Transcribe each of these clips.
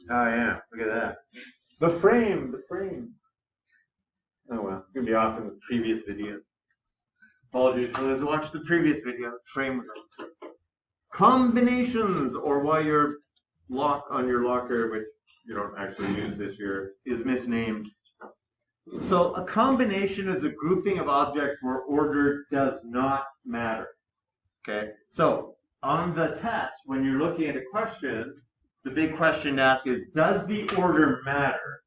Oh yeah, look at that. The frame, the frame. Oh well, it's gonna be off in the previous video. Apologies for those who watched the previous video. The frame was on. Combinations, or why your lock on your locker, which you don't actually use this year, is misnamed. So a combination is a grouping of objects where order does not matter. Okay, so on the test, when you're looking at a question, the big question to ask is, does the order matter?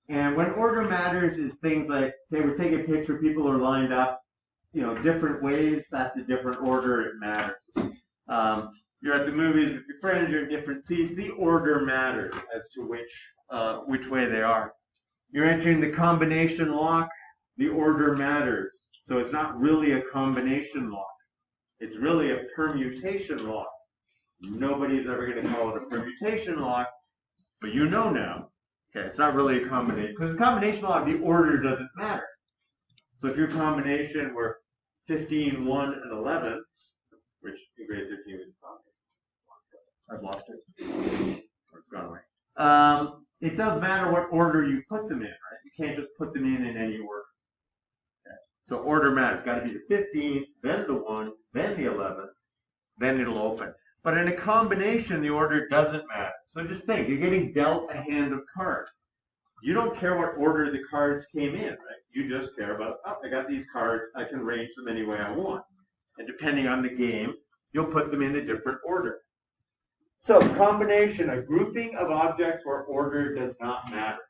And when order matters is things like, okay, we take a picture, people are lined up, different ways, that's a different order, it matters. You're at the movies with your friends, you're in different seats, the order matters as to which way they are. You're entering the combination lock, the order matters. So it's not really a combination lock. It's really a permutation lock. Nobody's ever going to call it a permutation lock, but you know now. Okay, it's not really a combination. Because a combination lock, the order doesn't matter. So if your combination were 15, 1, and 11, which in grade 13 is I've lost it. Or it's gone away. It does matter what order you put them in, right? You can't just put them in any order. Okay. So order matters. It's got to be the 15, then the 1, then the 11, then it'll open. But in a combination, the order doesn't matter. So just think, you're getting dealt a hand of cards. You don't care what order the cards came in, right? You just care about, oh, I got these cards, I can arrange them any way I want. And depending on the game, you'll put them in a different order. So combination, a grouping of objects where order does not matter.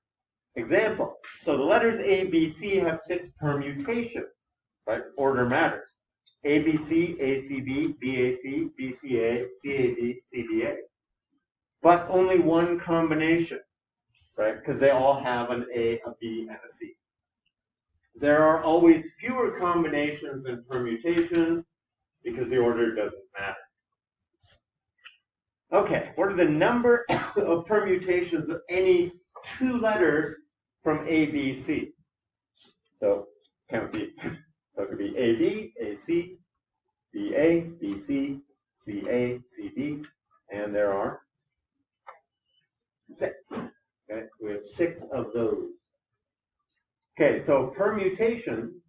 Example, so the letters A, B, C have 6 permutations, right? Order matters. ABC, ACB, BAC, BCA, CAB, CBA. But only one combination, right? Because they all have an A, a B, and a C. There are always fewer combinations than permutations because the order doesn't matter. Okay, what are the number of permutations of any 2 letters from A, B, C? So count these. So it could be AB, AC, BA, BC, CA, CB, and there are 6. Okay, we have 6 of those. Okay, so permutations,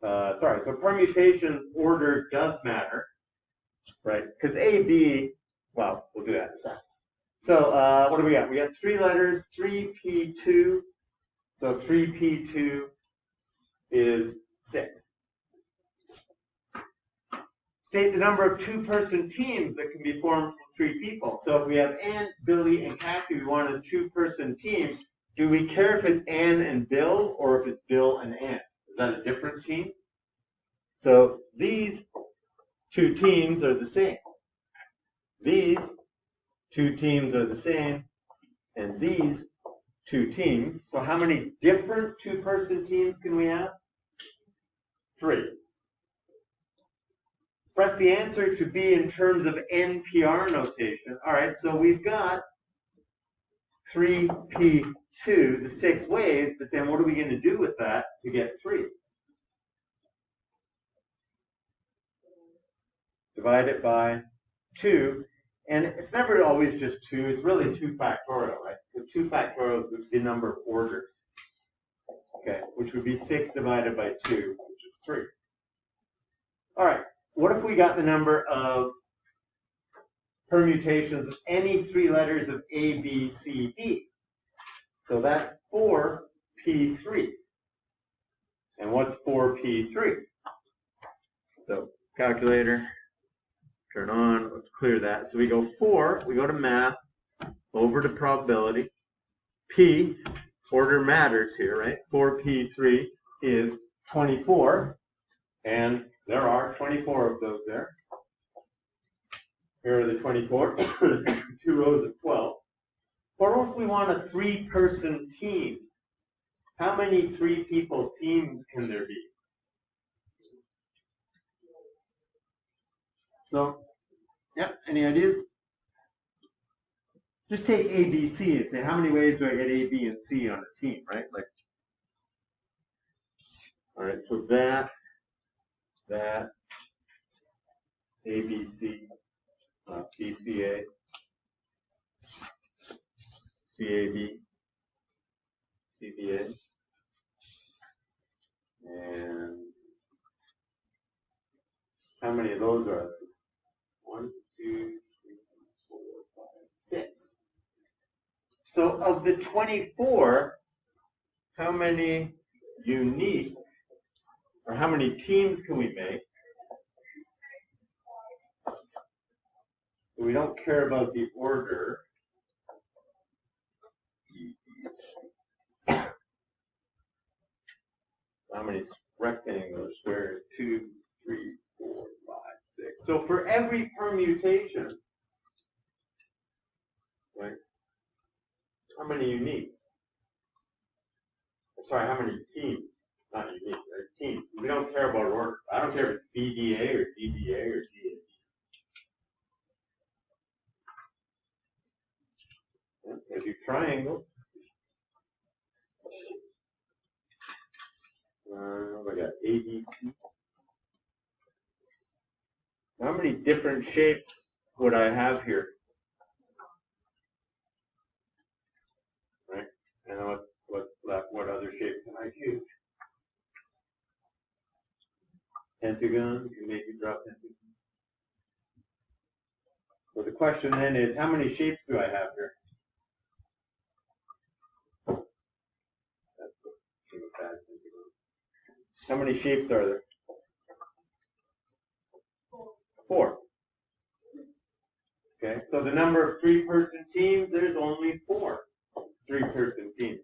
permutation order does matter, right? Because A, B, well, we'll do that in a second. So what do we got? We got 3 letters, 3P2. So 3P2 is 6. State the number of 2-person teams that can be formed from 3 people. So if we have Ann, Billy, and Kathy, we want a 2-person team. Do we care if it's Ann and Bill or if it's Bill and Ann? Is that a different team? So these 2 teams are the same. These 2 teams are the same. And these 2 teams. So how many different 2-person teams can we have? 3. Express the answer to B in terms of NPR notation. All right, so we've got 3P2, the 6 ways, but then what are we going to do with that to get 3? Divide it by 2, and it's never always just 2, it's really 2 factorial, right? Because 2 factorial is the number of orders, okay, which would be 6 divided by 2, which is 3. All right, what if we got the number of permutations of any 3 letters of A, B, C, D? So that's 4P3. And what's 4P3? So calculator, turn on, let's clear that. So we go 4, we go to math, over to probability. P, order matters here, right? 4P3 is 24, and there are 24 of those there. Here are the 24, 2 rows of 12. Or if we want a 3-person team, how many 3-people teams can there be? So, yeah, any ideas? Just take A, B, C and say, how many ways do I get A, B, and C on a team, right? Like, all right, so that, A, B, C, BCA. CAB, CBA, and how many of those are there? 1, 2, 3, 4, 5, 6. So of the 24, how many unique, or how many teams can we make? We don't care about the order. So how many rectangles? Square? 2, 3, 4, 5, 6. So for every permutation, right? How many unique? Sorry, how many teams? Not unique, right? Teams. We don't care about order. I don't care if it's BDA or DBA or DAB. I do triangles. I got ABC. How many different shapes would I have here? Right? And what's left? What other shape can I use? Pentagon. You can make it drop pentagon. So the question then is, how many shapes do I have here? How many shapes are there? 4. Okay, so the number of 3-person teams, there's only 4 3-person teams.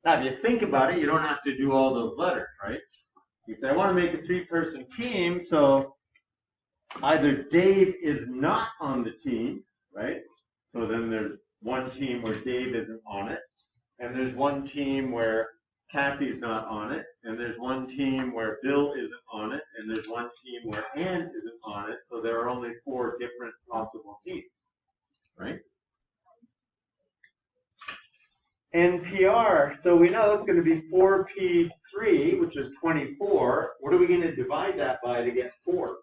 Now, if you think about it, you don't have to do all those letters, right? You say, I want to make a 3-person team, so either Dave is not on the team, right? So then there's one team where Dave isn't on it, and there's one team where Kathy's not on it, and there's one team where Bill isn't on it, and there's one team where Ann isn't on it, so there are only 4 different possible teams, right? NPR, so we know it's going to be 4P3, which is 24. What are we going to divide that by to get 4?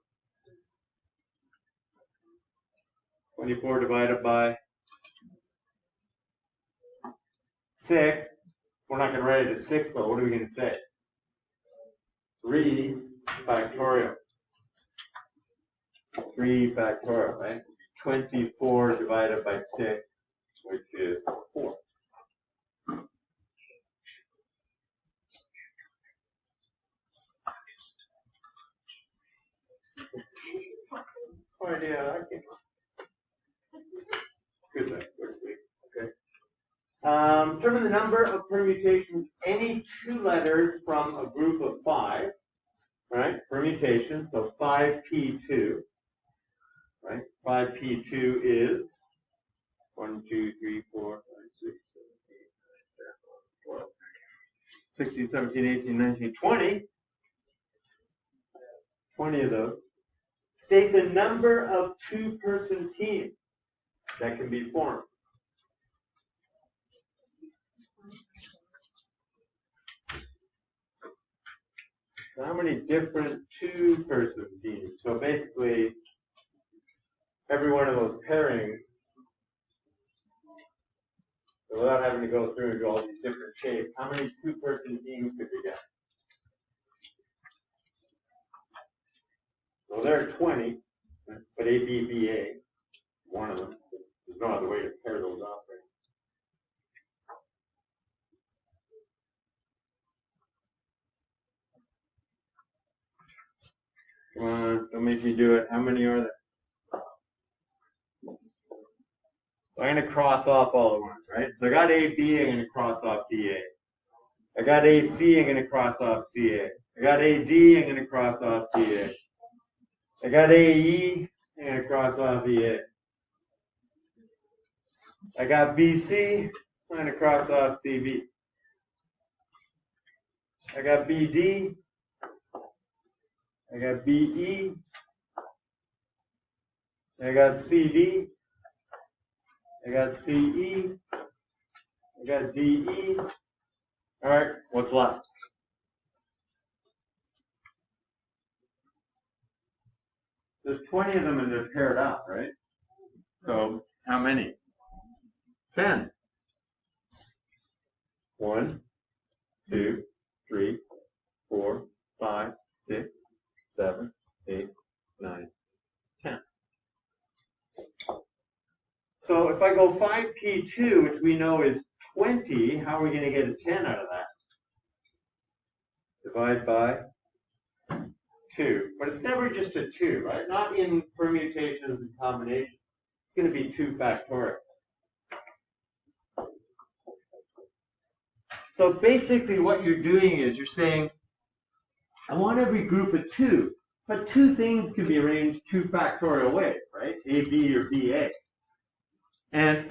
24 divided by 6. We're not going to write it as 6, but what are we going to say? 3 factorial. 3 factorial, right? 24 divided by 6, which is 4. Oh, yeah, I can. It's good though. Let's see. Okay. Determine the number of permutations, any 2 letters from a group of 5, right? Permutation, so 5P2, right? 5P2 is 1, 2, 3, 4, 5, 6, 7, 8, 9, 10, 11, 12, 16, 17, 18, 19, 20. 20 of those. State the number of 2-person teams that can be formed. So how many different 2-person teams? So basically, every one of those pairings, so without having to go through and do all these different shapes, how many 2-person teams could we get? So there are 20, but ABBA, one of them. There's no other way to pair those off, right? Come on, don't make me do it. How many are there? I'm going to cross off all the ones, right? So I got AB, I'm going to cross off DA. I got AC, I'm going to cross off CA. I got AD, I'm going to cross off DA. I got AE, I'm going to cross off EA. I got BC, I'm going to cross off CB. I got BD, I got BE, I got CD, I got CE, I got DE. All right, what's left? There's 20 of them and they're paired up, right? So how many? 10. 1, 2, 3, 4, 5, 6, 7, 8, 9, 10. So if I go 5p2, which we know is 20, how are we going to get a 10 out of that? Divide by 2. But it's never just a 2, right? Not in permutations and combinations. It's going to be 2 factorial. So basically what you're doing is you're saying, I want every group of 2, but 2 things can be arranged 2 factorial ways, right? A, B, or B, A. And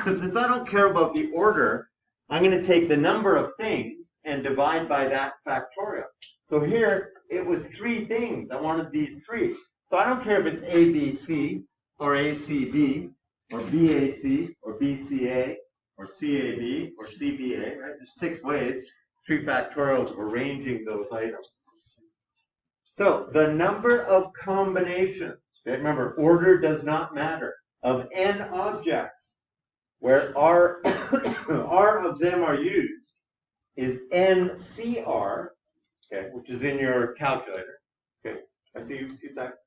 since I don't care about the order, I'm going to take the number of things and divide by that factorial. So here, it was 3 things. I wanted these 3. So I don't care if it's ABC, or ACB, or BAC, or BCA, or CAB, or CBA, right? There's 6 ways, 3 factorials of arranging those items. So the number of combinations, okay, remember, order does not matter, of n objects, where R, R of them are used, is NCR, okay, which is in your calculator. Okay, I see you 2 seconds.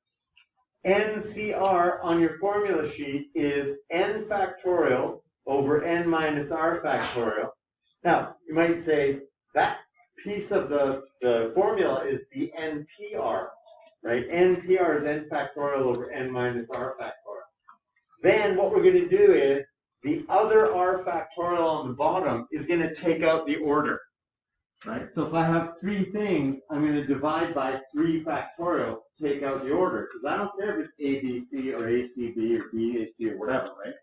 NCR on your formula sheet is n factorial over n minus r factorial. Now, you might say that piece of the formula is the NPR, right? NPR is n factorial over n minus r factorial. Then what we're going to do is the other r factorial on the bottom is going to take out the order, right? So if I have 3 things, I'm going to divide by 3 factorial to take out the order, because I don't care if it's ABC or ACB or BAC or whatever, right?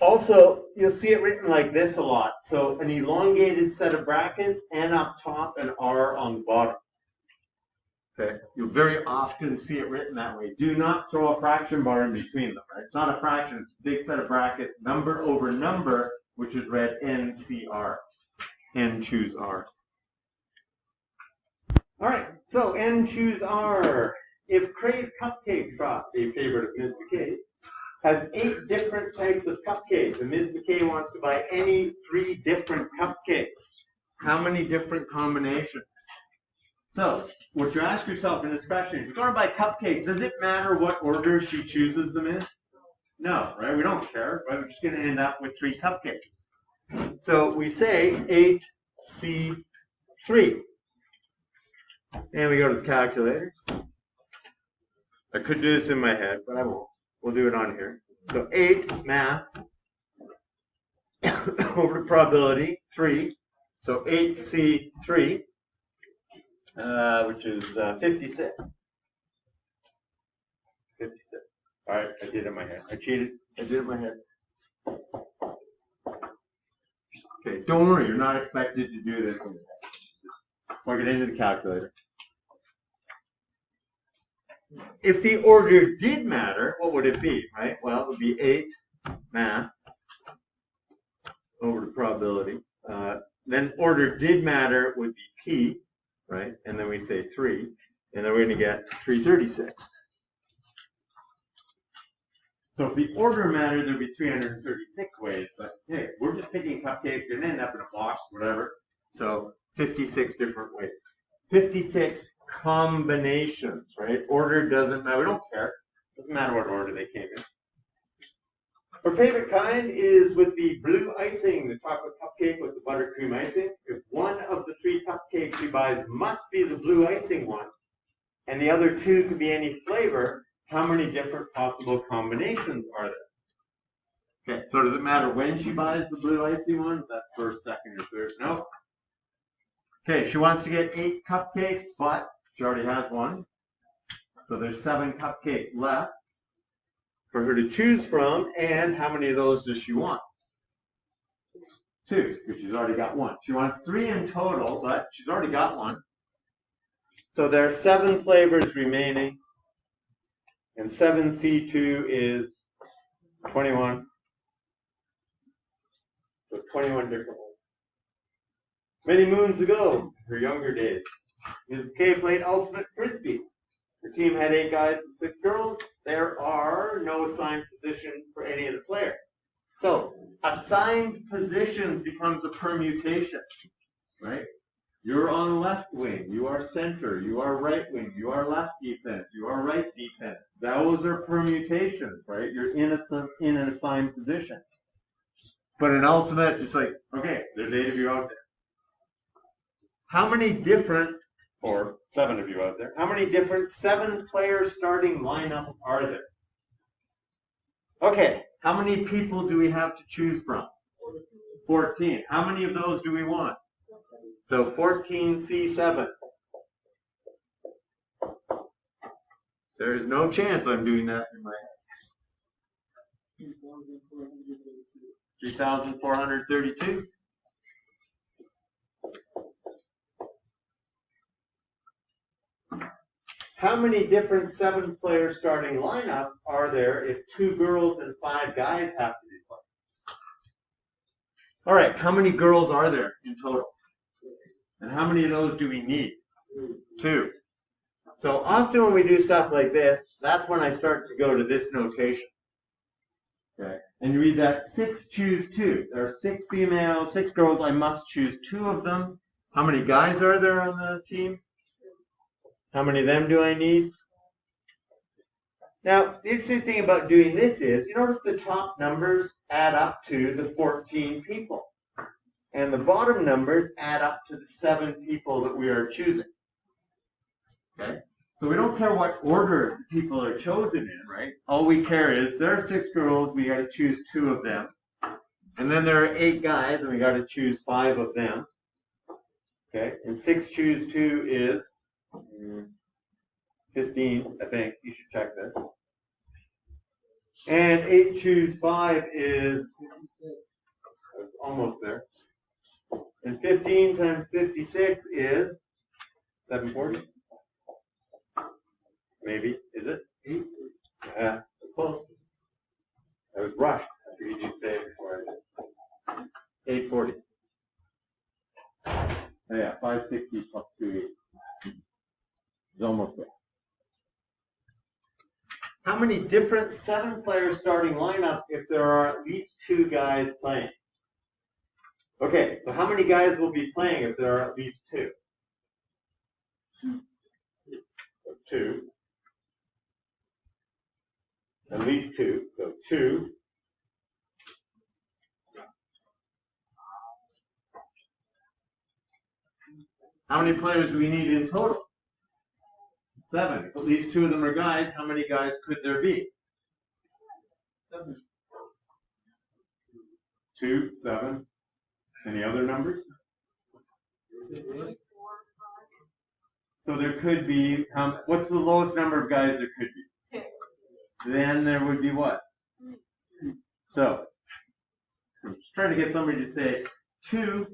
Also, you'll see it written like this a lot. So an elongated set of brackets, n up top and r on the bottom. Okay, you'll very often see it written that way. Do not throw a fraction bar in between them, right? It's not a fraction, it's a big set of brackets, number over number, which is read NCR. N choose R. All right, so N choose R. If Crave Cupcake Shop, a favorite of Ms. McKay, has 8 different types of cupcakes, and Ms. McKay wants to buy any 3 different cupcakes, how many different combinations? So, what you ask yourself in this question, if you're going to buy cupcakes, does it matter what order she chooses them in? No, right? We don't care, right? We're just going to end up with 3 cupcakes. So we say 8C3. And we go to the calculator. I could do this in my head, but I won't. We'll do it on here. So 8 math over the probability, 3. So 8C3. Which is 56. 56. All right, I did it in my head. I cheated. I did it in my head. Okay, don't worry. You're not expected to do this. Plug it into the calculator. If the order did matter, what would it be, right? Well, it would be 8 math over the probability. Then order did matter would be P. Right? And then we say 3, and then we're going to get 336. So if the order mattered, there'd be 336 ways, but hey, we're just picking cupcakes, you're going to end up in a box, whatever. So 56 different ways. 56 combinations, right? Order doesn't matter. We don't care. Doesn't matter what order they came in. Her favorite kind is with the blue icing, the chocolate cupcake with the buttercream icing. If one of the 3 cupcakes she buys must be the blue icing one, and the other 2 could be any flavor, how many different possible combinations are there? Okay, so does it matter when she buys the blue icing one? Is that first, second, or third? No. Okay, she wants to get 8 cupcakes, but she already has one. So there's 7 cupcakes left for her to choose from, and how many of those does she want? 2, because she's already got one. She wants 3 in total, but she's already got one. So there are 7 flavors remaining, and 7C2 is 21. So 21 different ones. Many moons ago, her younger days, Ms. McKay played ultimate frisbee. Her team had 8 guys and 6 girls. There are no assigned positions for any of the players. So Assigned positions becomes a permutation, right? You're on left wing, you are center, you are right wing, you are left defense, you are right defense. Those are permutations, right? You're in an assigned position. But in ultimate, it's like, okay, there's 8 of you out there. How many different, or 7 of you out there, how many different 7-player starting lineups are there? Okay, how many people do we have to choose from? 14. How many of those do we want? So 14C7. There's no chance I'm doing that in my head. 3,432. How many different 7-player starting lineups are there if 2 girls and 5 guys have to be playing? All right, how many girls are there in total? And how many of those do we need? 2. So often when we do stuff like this, that's when I start to go to this notation. Okay, and you read that 6 choose 2. There are 6 females, 6 girls. I must choose 2 of them. How many guys are there on the team? How many of them do I need? Now, the interesting thing about doing this is, you notice the top numbers add up to the 14 people. And the bottom numbers add up to the 7 people that we are choosing. Okay? So we don't care what order the people are chosen in, right? All we care is there are 6 girls, we got to choose 2 of them. And then there are 8 guys, and we got to choose 5 of them. Okay? And 6 choose 2 is 15, I think. You should check this. And 8 choose 5 is almost there. And 15 times 56 is 740. Maybe. Is it? 8? Yeah, it's close. I was rushed. I figured you'd say it before I did. 840. Oh, yeah, 560 plus 28. It's almost there. How many different 7-player starting lineups if there are at least 2 guys playing? Okay, so how many guys will be playing if there are at least 2? 2. At least 2. So 2. How many players do we need in total? 7. If at least 2 of them are guys, how many guys could there be? 7. 2, 7. Any other numbers? So there could be, what's the lowest number of guys there could be? 2. Then there would be what? 3. So, I'm just trying to get somebody to say 2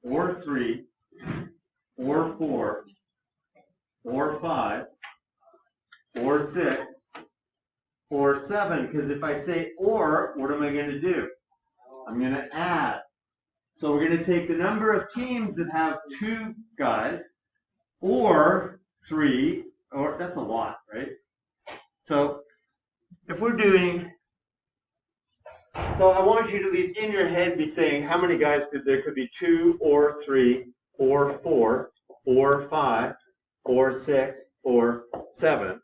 or 3 or 4 or 5 or 6 or 7, because if I say or, what am I going to do? I'm going to add. So we're going to take the number of teams that have 2 guys or 3, or that's a lot, right? So if we're doing, so I want you to at least in your head be saying how many guys there could be 2 or 3 or 4 or 5 or 6 or 7.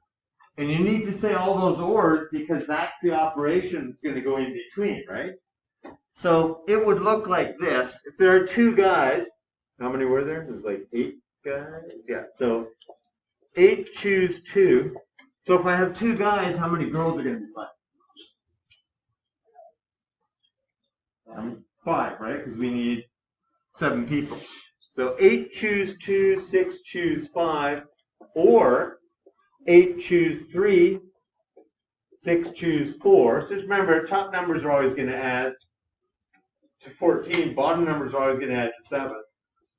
And you need to say all those ors because that's the operation that's going to go in between, right? So it would look like this. If there are 2 guys, how many were there? There's like 8 guys. Yeah, so 8 choose 2. So if I have 2 guys, how many girls are going to be playing? 5, right? Because we need 7 people. So 8 choose 2, 6 choose 5, or 8 choose 3, 6 choose 4. So just remember, top numbers are always going to add to 14. Bottom numbers are always going to add to 7.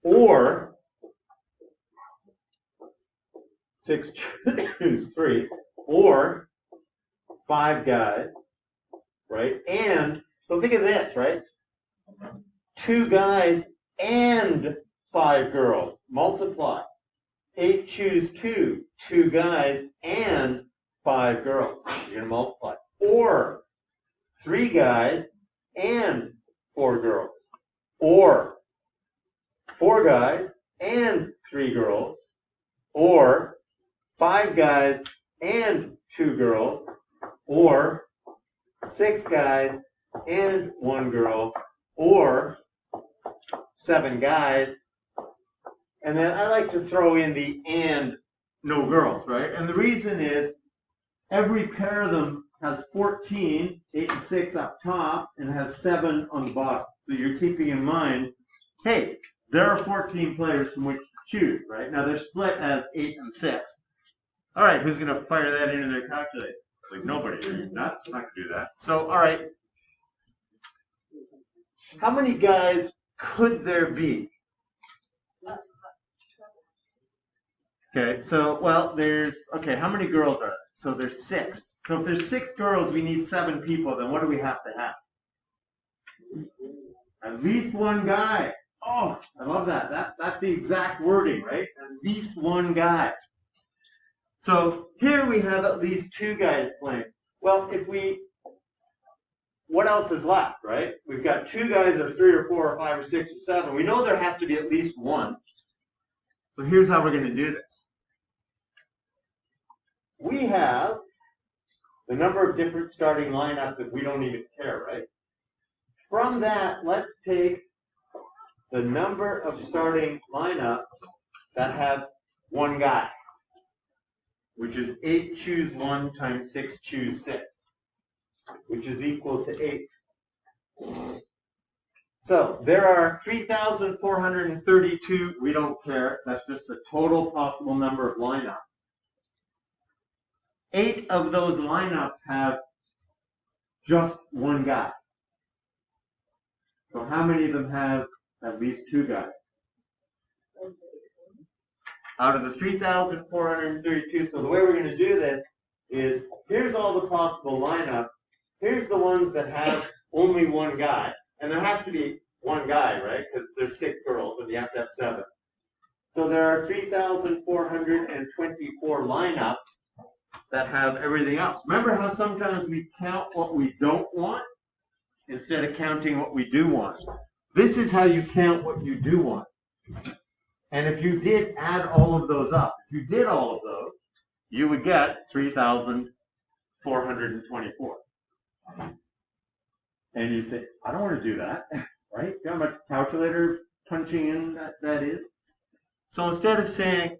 Or 6 choose 3. Or 5 guys, right? And, so think of this, right? 2 guys and 5 girls. Multiply. 8 choose 2. 2 guys and 5 girls. You're going to multiply. Or 3 guys and 4 girls, or 4 guys and 3 girls, or 5 guys and 2 girls, or 6 guys and 1 girl, or 7 guys. And then I like to throw in the and no girls, right? And the reason is every pair of them has 14, 8 and 6 up top, and has 7 on the bottom. So you're keeping in mind, hey, there are 14 players from which to choose, right? Now they're split as 8 and 6. All right, who's going to fire that into their calculator? Like, nobody. Are you nuts? I'm not going to do that. So, all right. How many guys could there be? Okay, so, well, how many girls are there? So there's 6. So if there's 6 girls, we need 7 people. Then what do we have to have? At least 1 guy. Oh, I love that. That's the exact wording, right? At least 1 guy. So here we have at least 2 guys playing. Well, what else is left, right? We've got 2 guys or 3 or 4 or 5 or 6 or 7. We know there has to be at least 1. So here's how we're going to do this. We have the number of different starting lineups that we don't even care, right? From that, let's take the number of starting lineups that have 1 guy, which is 8 choose 1 times 6 choose 6, which is equal to 8. So there are 3,432, we don't care, that's just the total possible number of lineups. 8 of those lineups have just 1 guy. So how many of them have at least 2 guys? Out of the 3,432, so the way we're going to do this is, here's all the possible lineups. Here's the ones that have only 1 guy. And there has to be 1 guy, right? Because there's 6 girls, and you have to have 7. So there are 3,424 lineups that have everything else. Remember how sometimes we count what we don't want instead of counting what we do want? This is how you count what you do want. And if you did add all of those up, if you did all of those, you would get 3,424. And you say, I don't want to do that, right? You know how much calculator punching in that is? So instead of saying,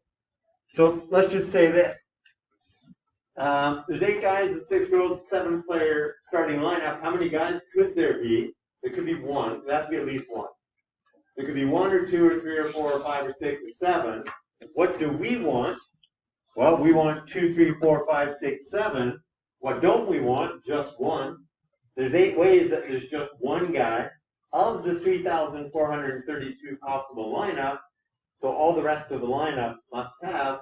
so let's just say this. There's 8 guys and 6 girls, 7-player starting lineup. How many guys could there be? There could be 1. There has to be at least 1. There could be 1 or 2 or 3 or 4 or 5 or 6 or 7. What do we want? Well, we want 2, 3, 4, 5, 6, 7. What don't we want? Just 1. There's 8 ways that there's just 1 guy of the 3,432 possible lineups. So all the rest of the lineups must have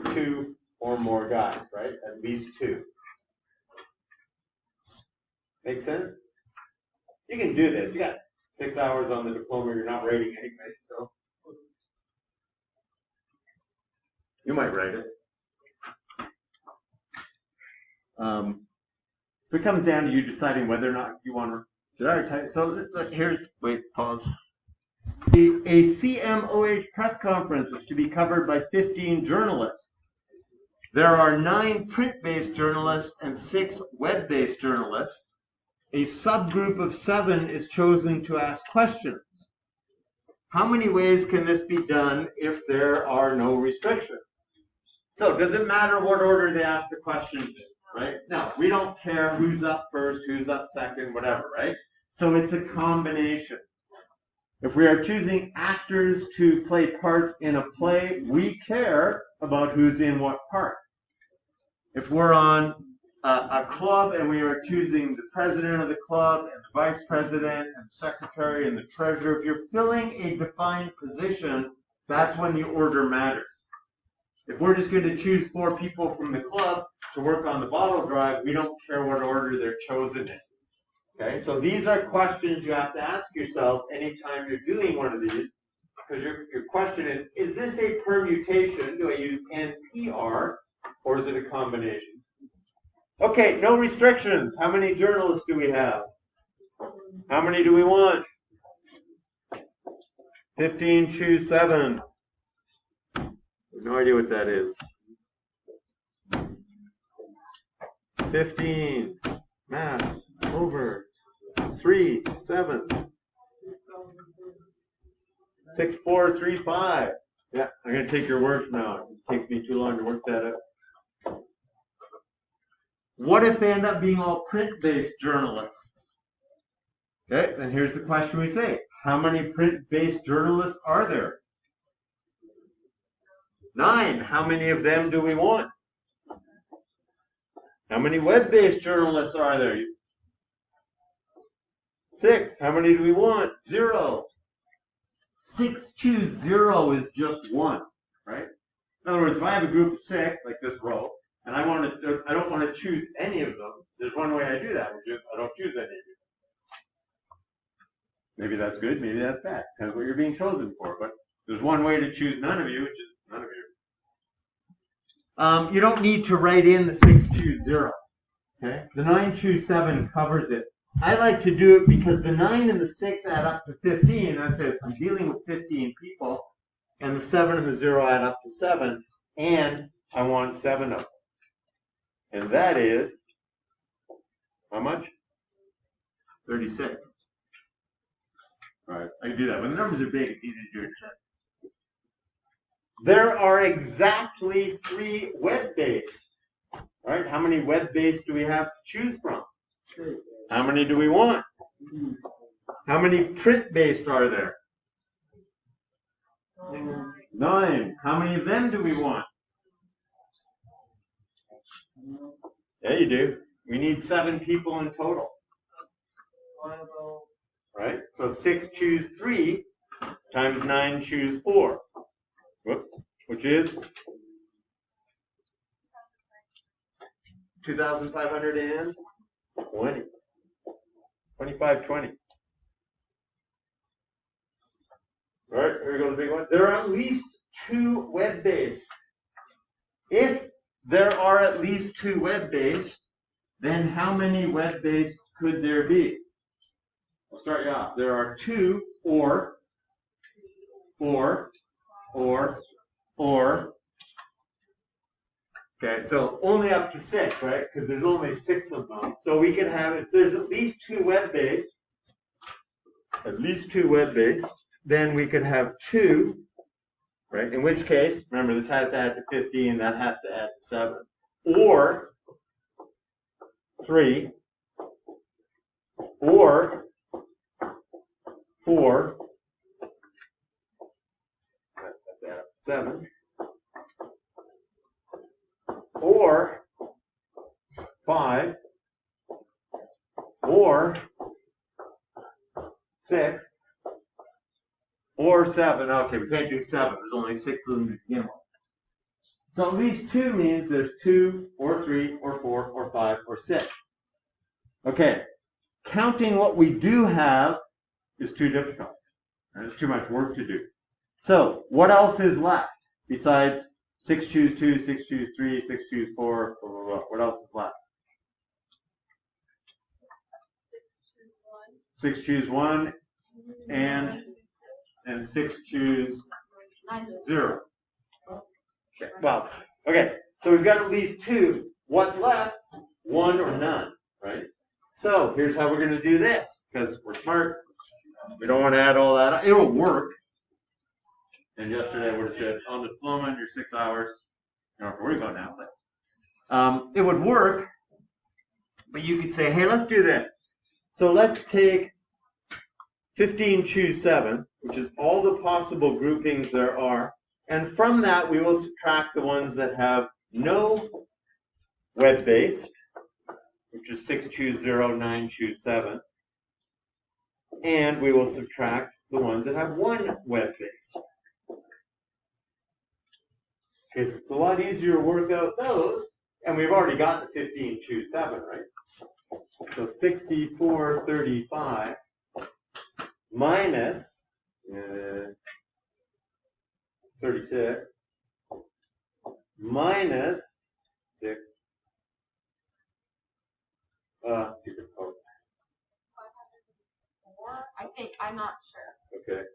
2 or more guys, right? At least 2. Make sense? You can do this. You got 6 hours on the diploma. You're not writing anyway, so you might write it. If it comes down to you deciding whether or not you want to, did I already type? So here's, wait, pause. A CMOH press conference is to be covered by 15 journalists. There are 9 print-based journalists and 6 web-based journalists. A subgroup of 7 is chosen to ask questions. How many ways can this be done if there are no restrictions? So does it matter what order they ask the questions in, right? No, we don't care who's up first, who's up second, whatever, right? So it's a combination. If we are choosing actors to play parts in a play, we care about who's in what part. If we're on a club and we are choosing the president of the club and the vice president and the secretary and the treasurer, if you're filling a defined position, that's when the order matters. If we're just going to choose 4 people from the club to work on the bottle drive, we don't care what order they're chosen in. Okay, so these are questions you have to ask yourself anytime you're doing one of these, because your question is this a permutation? Do I use NPR, or is it a combination? Okay, no restrictions. How many journalists do we have? How many do we want? 15, choose 7. No idea what that is. 15, math, over, 3, 7. 6, 4, 3, 5. Yeah, I'm going to take your word from now. It takes me too long to work that out. What if they end up being all print-based journalists? Okay, then here's the question we say. How many print-based journalists are there? 9. How many of them do we want? How many web-based journalists are there? 6. How many do we want? 0. 6 choose 0 is just 1, right? In other words, if I have a group of 6, like this row, and I don't want to choose any of them, there's one way I do that, which is I don't choose any of you. Maybe that's good, maybe that's bad. Depends what you're being chosen for. But there's one way to choose none of you, which is none of you. You don't need to write in the 6 choose 0. Okay? The 9 choose 7 covers it. I like to do it because the 9 and the 6 add up to 15. That's it. I'm dealing with 15 people. And the 7 and the 0 add up to 7. And I want 7 of them. And that is, how much? 36. All right, I can do that. When the numbers are big, it's easy to do it. There are exactly 3 web-based. All right, how many web-based do we have to choose from? 6. How many do we want? How many print-based are there? 9. How many of them do we want? Yeah, you do. We need 7 people in total. Right? So 6 choose 3 times 9 choose 4. Whoops. Which is 2,520. 2520. All right, here we go, the big one. There are at least 2 web-based. If there are at least 2 web-based, then how many web-based could there be? I'll start you off. There are 2 or. Okay, so only up to 6, right? Because there's only 6 of them. So we can have, if there's at least 2 web-based, then we could have 2, right? In which case, remember, this has to add to 15, that has to add to 7. Or 3, or 4, that's add up to 7, or 5, or 6, or 7. Okay, we can't do 7. There's only 6 of them to begin with. So at least 2 means there's 2, or 3, or 4, or 5, or 6. Okay, counting what we do have is too difficult. There's too much work to do. So what else is left besides 6 choose 2, 6 choose 3, 6 choose 4, blah, blah, blah. What else is left? 6 choose 1 and 6 choose 0. Okay. Well, okay, so we've got at least 2. What's left? 1 or none, right? So here's how we're going to do this, because we're smart. We don't want to add all that up. It'll work. And yesterday I would have said, on the diploma in your 6 hours, you don't have to worry about now, but it would work. But you could say, hey, let's do this. So let's take 15 choose 7, which is all the possible groupings there are. And from that, we will subtract the ones that have no web-based, which is 6 choose 0, 9 choose 7. And we will subtract the ones that have 1 web-based. Because it's a lot easier to work out those. And we've already got the 15 choose 7, right? So 6435 minus 36 minus 6. think. I'm not sure. Okay.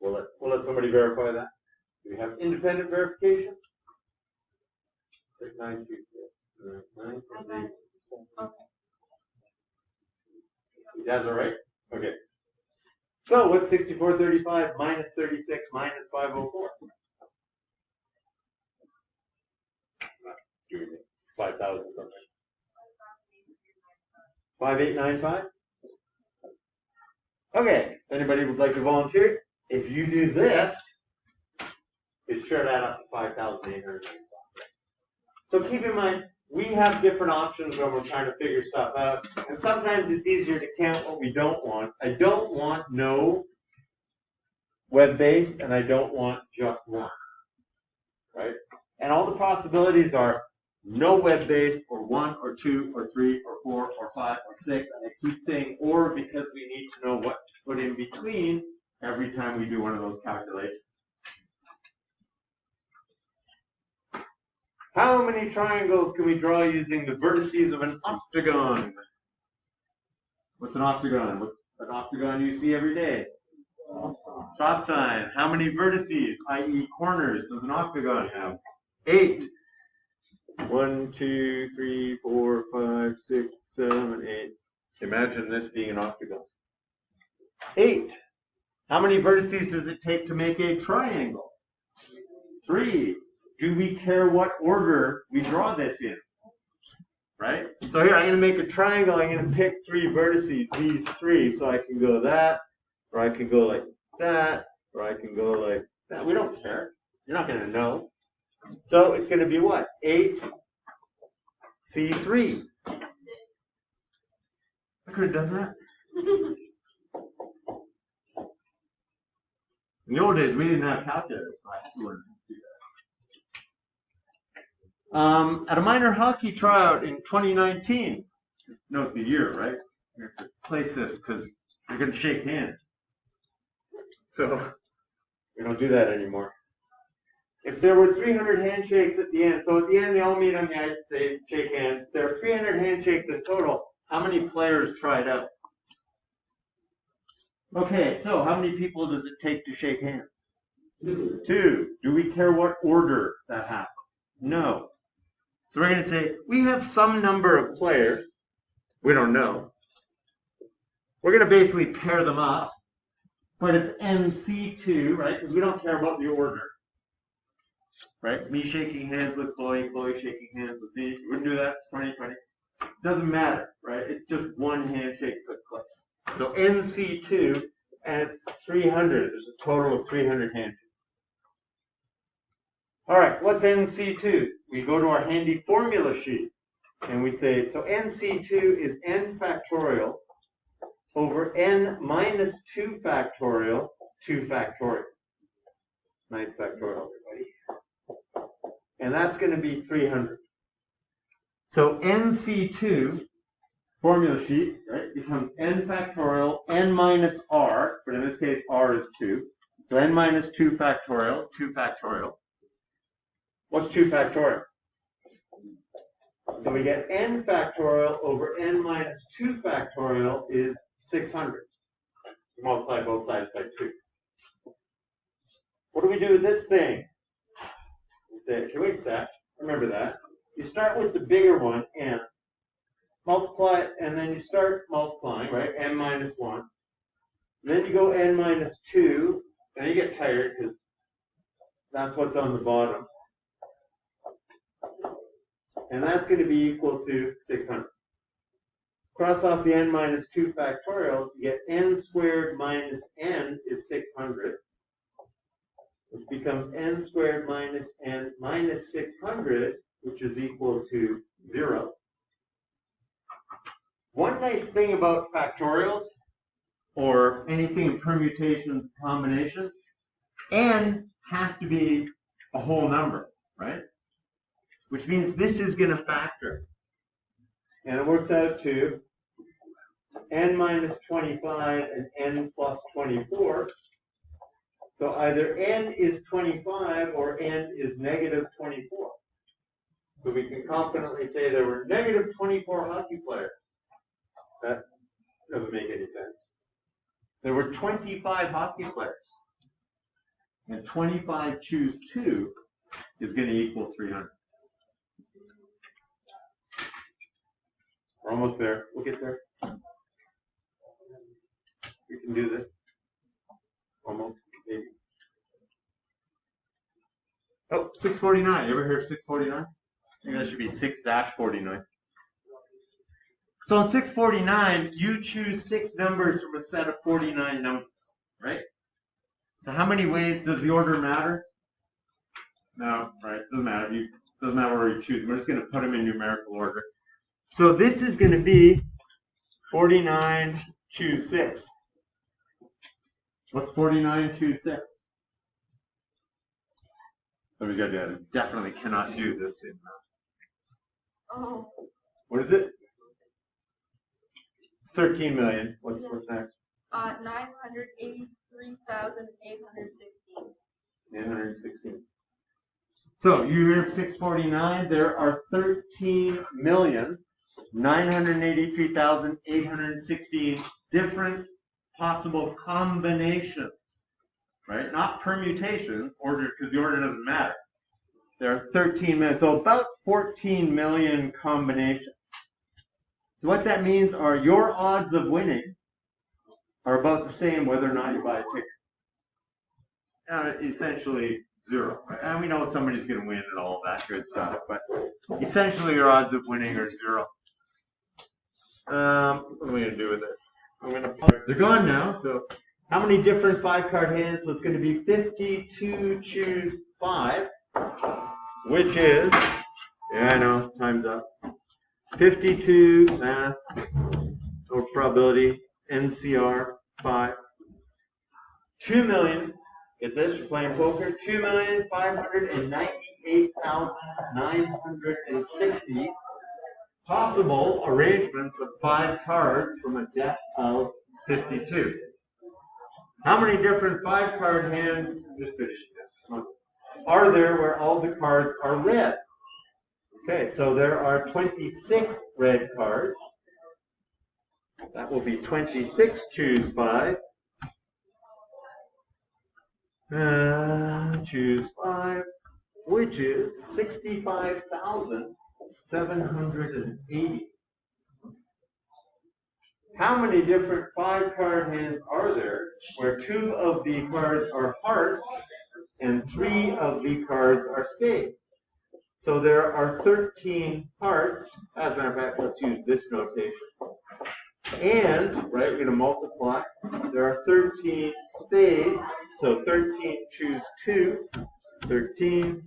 We'll let somebody verify that. Do we have independent verification? 6, 9, 2, 6, 9, 8, 7. Okay. You guys all right? Okay. So what's 6435 minus 36 minus 504? 5,000 something. 5895? Okay. Anybody would like to volunteer? If you do this, it should add up to 5,895. So keep in mind, we have different options when we're trying to figure stuff out, and sometimes it's easier to count what we don't want. I don't want no web-based, and I don't want just one, right? And all the possibilities are no web-based, or 1, or 2, or 3, or 4, or 5, or 6, and I keep saying or because we need to know what to put in between every time we do one of those calculations. How many triangles can we draw using the vertices of an octagon? What's an octagon? What's an octagon you see every day? Stop sign. How many vertices, i.e. corners, does an octagon have? 8. 1, 2, 3, 4, 5, 6, 7, 8. Imagine this being an octagon. 8. How many vertices does it take to make a triangle? 3. Do we care what order we draw this in? Right? So here I'm going to make a triangle. I'm going to pick 3 vertices, these 3, so I can go that, or I can go like that, or I can go like that. We don't care. You're not going to know. So it's going to be what? 8 C3. I could have done that. In the old days, we didn't have calculators, so I had to learn how to do that. At a minor hockey tryout in 2019, note the year, right? We have to place this because you're going to shake hands. So we don't do that anymore. If there were 300 handshakes at the end, so at the end they all meet on the ice, they shake hands. If there are 300 handshakes in total, how many players tried out? Okay, so how many people does it take to shake hands? 2. Do we care what order that happens? No. So we're going to say, we have some number of players. We don't know. We're going to basically pair them up. But it's NC2, right? Because we don't care about the order. Right? Me shaking hands with Chloe, Chloe shaking hands with me. You wouldn't do that. It's 2020. Doesn't matter, right? It's just one handshake took place. So NC2 adds 300. There's a total of 300 handshakes. All right, what's NC2? We go to our handy formula sheet and we say, so NC2 is n factorial over n minus 2 factorial, 2 factorial. Nice factorial, everybody. And that's going to be 300. So NC2, formula sheet, right, becomes n factorial, n minus r, but in this case r is 2. So n minus 2 factorial, 2 factorial. What's 2 factorial? So we get n factorial over n minus 2 factorial is 600. Multiply both sides by 2. What do we do with this thing? We say, okay, wait a sec. Remember that. You start with the bigger one, n. Multiply it, and then you start multiplying, right? N minus 1. Then you go n minus 2, and you get tired because that's what's on the bottom. And that's going to be equal to 600. Cross off the n minus 2 factorials, you get n squared minus n is 600, which becomes n squared minus n minus 600, which is equal to 0. One nice thing about factorials, or anything in permutations, combinations, n has to be a whole number, right? Which means this is going to factor. And it works out to n minus 25 and n plus 24. So either n is 25 or n is negative 24. So we can confidently say there were negative 24 hockey players. That doesn't make any sense. There were 25 hockey players. And 25 choose 2 is going to equal 300. We're almost there. We'll get there. We can do this. Almost. Maybe. Oh, 649. You ever hear of 649? I think that should be 6-49. So in 649, you choose 6 numbers from a set of 49 numbers, right? So how many ways does the order matter? No, right? Doesn't matter. Doesn't matter where you choose. We're just going to put them in numerical order. So this is going to be 49 choose 6. What's 49 choose 6? Let me go do it. Definitely cannot do this in Oh. What is it? It's 13 million. What's next? 983,816. 816. So you hear 649. There are 13,983,816 different possible combinations, right? Not permutations, because the order doesn't matter. There are 13 million, so about 14 million combinations. So what that means are your odds of winning are about the same whether or not you buy a ticket. Essentially 0. Right? And we know somebody's going to win and all of that good stuff, but essentially your odds of winning are 0. What am I going to do with this? They're gone now, so how many different 5-card hands? So it's going to be 52 choose 5, which is, yeah, I know, time's up. 52 math or probability NCR 5. 2 million. Get this, we're playing poker. 2,598,960 possible arrangements of 5 cards from a deck of 52. How many different 5-card hands, just finishing this, are there where all the cards are red? Okay, so there are 26 red cards. That will be 26 choose 5. Choose 5, which is 65,780. How many different 5-card hands are there where 2 of the cards are hearts and 3 of the cards are spades? So there are 13 hearts. As a matter of fact, let's use this notation. And, right, we're going to multiply. There are 13 spades. So 13 choose 2. 13.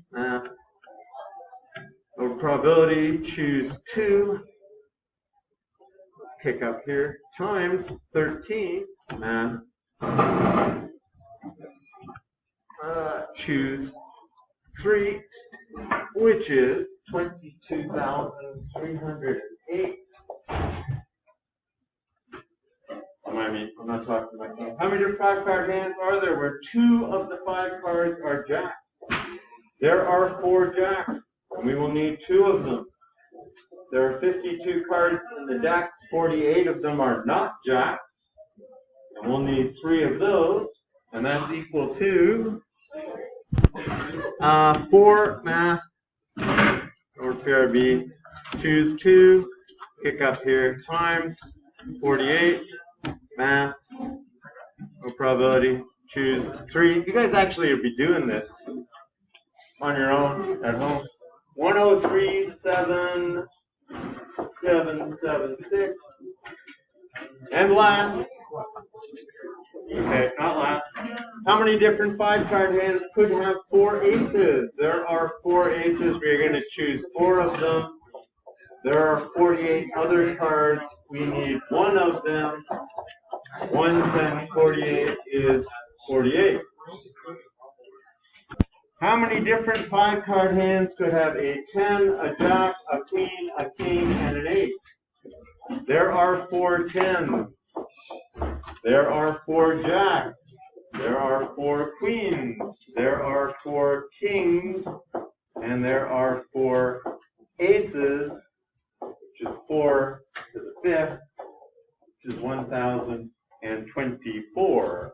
Or probability choose 2. Let's kick up here. Times 13. Choose 3, which is 22,308. I'm not talking to myself. How many different 5-card hands are there where 2 of the 5 cards are jacks? There are 4 jacks, and we will need 2 of them. There are 52 cards in the deck. 48 of them are not jacks, and we'll need 3 of those, and that's equal to 4 math or PRB. Choose 2. Kick up here times 48. Math or probability. Choose 3. You guys actually will be doing this on your own at home. 103,776. And last. Okay, not last. How many different 5-card hands could have 4 aces? There are 4 aces. We're going to choose 4 of them. There are 48 other cards. We need 1 of them. 1 times 48 is 48. How many different 5-card hands could have a 10, a jack, a queen, a king, and an ace? There are 4 tens. There are 4 jacks. There are 4 queens. There are 4 kings. And there are 4 aces, which is 4 to the 5th, which is 1,000. and 24.